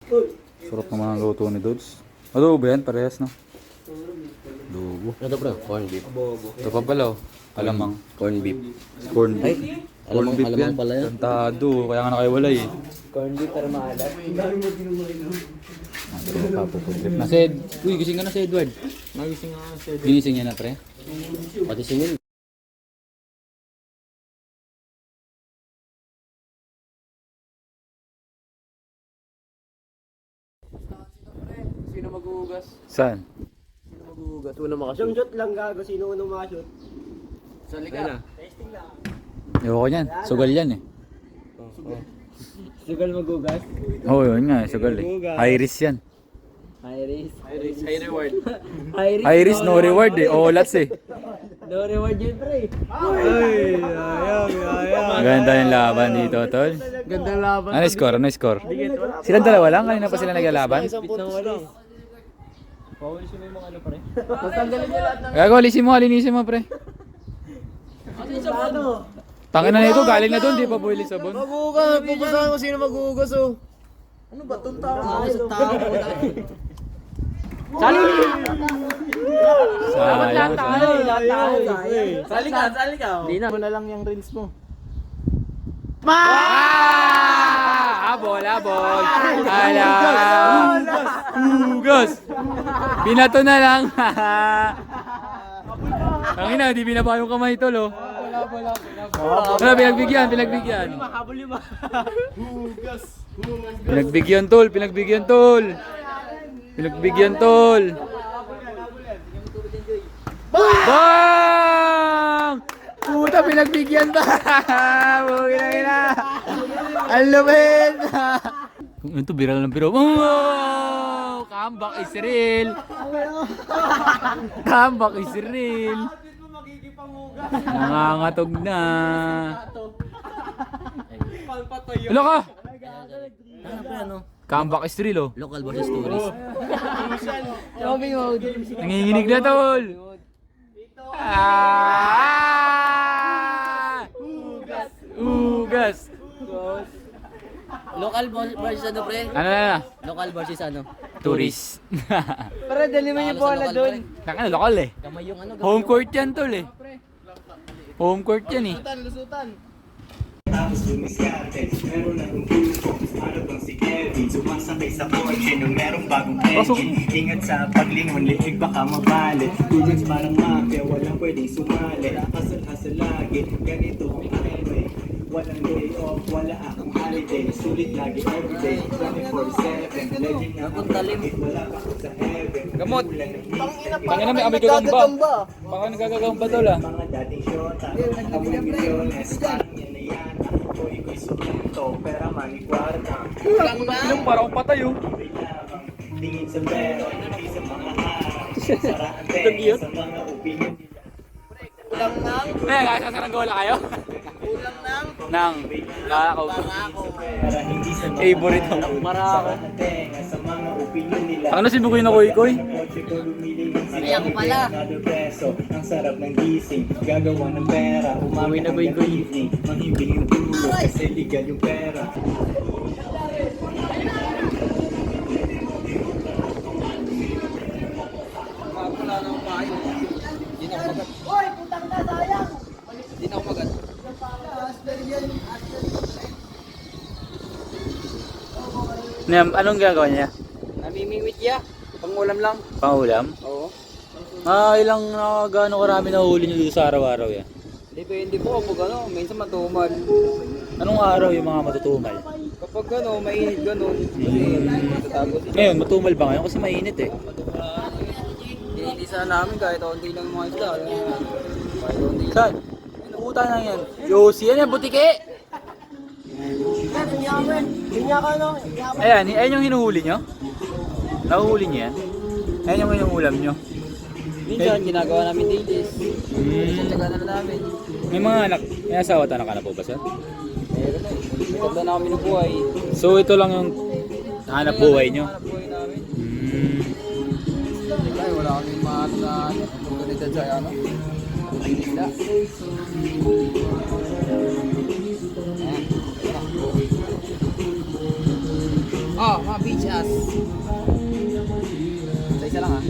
Sarap naman ang luto ni Dudes. Adobo ba yan? Parehas, no? Adobo. Ano bro? Corn beef. Ito pa pala, oh. Alamang. Corn beef. Corn beef. Corn beef yan. Alamang pala yan. Kantado. Kaya nga nakaiwalay eh. Corn beef pero maalat. Nased. Uy, gising ka na si Edward. Nagising nga si Edward. Ginising niya na, pre. Pati singil. Sino maghuhugas? Saan? Sino maghuhugas? Una Yung makashoot. shoot lang gago, sino unang makashoot? Sa liga. Testing lang. Ewan ko yan. Sugal yan eh. Sugal maghugas. Oo, yun nga. Sugal eh. Iris yan. Iris. High reward. Iris. Iris, no reward eh. Olats eh. No reward yun, pre. Ay, ayang. Maganda yung laban dito, tol. Ganda laban. Ano score? Ano score? Silang dalawa lang? Kanina pa sila naglalaban? Bit ng wala. Paulisin mo yung mga ano, pre. Tatanggalin niya lahat ng... Gago, linisin mo, pre. Ano? Tangin na nito, galing na doon, di pa buwili sabon. Maghuhugas. Pupusahan ko sino maghuhugas, oh. Ano ba itong tao? Sa tao. Sayang. Sali ka. Hindi na. Mo na lang yung reels mo. Abol. Ala. Hugas. Binato na lang. Tangin na, di binaba yung kamay tol, oh. Wala, pinagbigyan. Pinagbigyan tol. Bang! Puta, pinagbigyan ba? Ina. Ang lupit! Ito, viral ng biro. Oh! Comeback is real. Nangangatog na. Hello ka? Ano pa ano? Comeback is real, oh. Local versus tourist. Robin Hood. Nanginginig na, tol. Ugas. Local versus ano pre? Ano na? Local versus ano? Tourist. Para dali mo yung bola doon. Taka na, lokal eh. Kamay yung ano? Home court yan, tol eh. Home court yan eh. Lusutan. Tapos lumiskarte, meron akong grupo. Ano bang si Kevin? Sumasakay sa kotse nung merong bagong engine. Ingat sa paglingon, liig baka mabalit. Students parang mafia, walang pwedeng sumali. Hasal-hasal lagi, ganito ang highway. Walang day off, wala akong holiday. Sulit lagi everyday, 24/7. Legend na ako, kahit wala pa ako sa heaven. Gamot. Tangina, may kami gagamba. Baka nagagagamba, tol ah. Mga dating shota, amoy milyones, parang yan na yan. Ako iko'y sumento, pera mani kwarta. Ilang parang patay oh. Tingin sa pera, hindi sa mga araw. Saraan tenga sa mga opinion nila. Eh, kakasaranggola kayo? Nang Marako. Pera hindi sa mga Favorite mo. Marako. Saraan tenga sa mga opinion nila. Ano si Bukoy na Koy? Kotse ko lumili ng Ay, ako pala. $100 peso. Ang sarap ng gising, gagawa ng pera. Umawi na hanggang evening, manghibing yung tulog kasi legal yung pera. Anong gagawin niya? Namimingwit ya. Pangulam lang. Pangulam? Oo. Ilang gaano karami na huli niyo dito sa araw-araw yan? Depende po kapag ano, minsan matumal. Anong araw yung mga matutumal? Kapag ano, mainit ganun. Kasi matatago sila. Ngayon, matumal ba ngayon? Kasi mainit eh. Inilisa namin kahit onti lang yung mga isda. Kahit onti lang. Saan? Puta na yan. Yossi, yan yung butike! Ayan yung hinuhuli nyo? Nahuhuli nyo yan? Ayan yung hinuhulam nyo? Minsan ginagawa namin dilis. Tsaga na namin. May mga anak, may asawa at anak ka na po ba sir? Meron na eh. May ganda na kami ng buhay. So ito lang yung hanap buhay nyo? Hanap buhay namin. Hmm. Ay, wala kaming maano na oportunidad sa ano. Isda. Ah, mga beaches. Isa lang ha.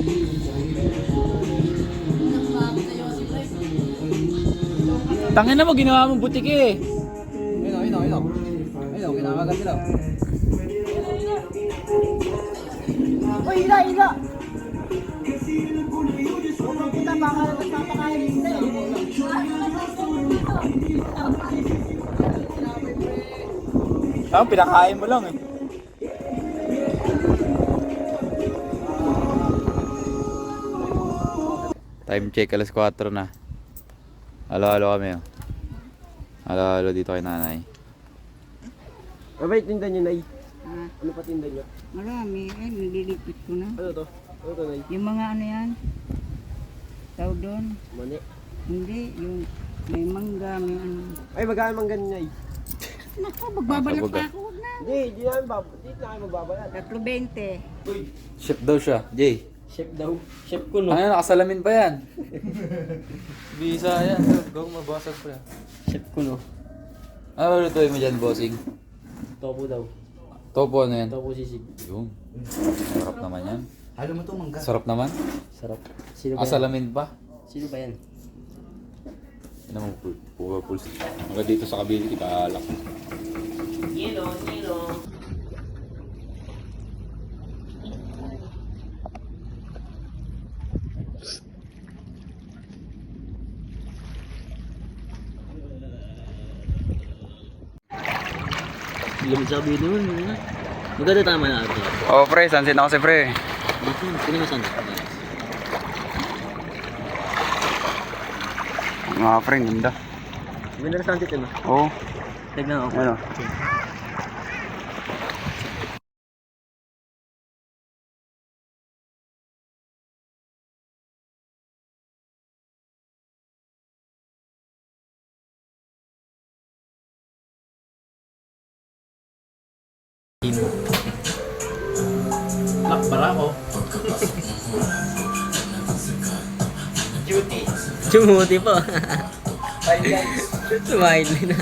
Tangin na mo, ginawa mong butik eh. Ayun, kinakagal nila. Uy, ila! Kita baka nagpapakain sila Pinakain mo lang eh. Time check, alas 4 na. Halo kami oh. Halo dito kay nanay. Mabait tinda niyo, Nay. Ano pa tinda niyo? Marami, ay nililipit ko na. Ano to? Ano to, Nay? Yung mga ano yan, tawag doon, Mani. hindi, yung may mangga, may ano. Ay, magkano mang ganun, Nay? Naku, magbabalak Sabog, pa ah. ako na. Hindi na kayo magbabayad. 3.20. Chef daw siya, Jay. Chef daw. Chef ko no. Ano, nakasalamin pa yan. Bisa yan. Gawang mabasag pa yan. Chef ko no. Ano lutuin mo dyan, bossing? Topo daw. Topo ano yan? Topo sisig. Yung. Sarap naman yan. Halo mo to mangga. Sarap naman. Sarap. Sino ba yan? Asalamin pa. Sino ba yan? Ano mo, pulse. Hanggang dito sa kabili, kaalak. Yelo. Yung sabi naman, maganda tama na ito. Oh, pre, sunset na kasi, pre. Sino yung sunset? Mga pre, ganda. Ganda na sunset yun. Oo. Tignan ako. Ano? Lakbara ko. Duty. Jumuti po. Smiley na.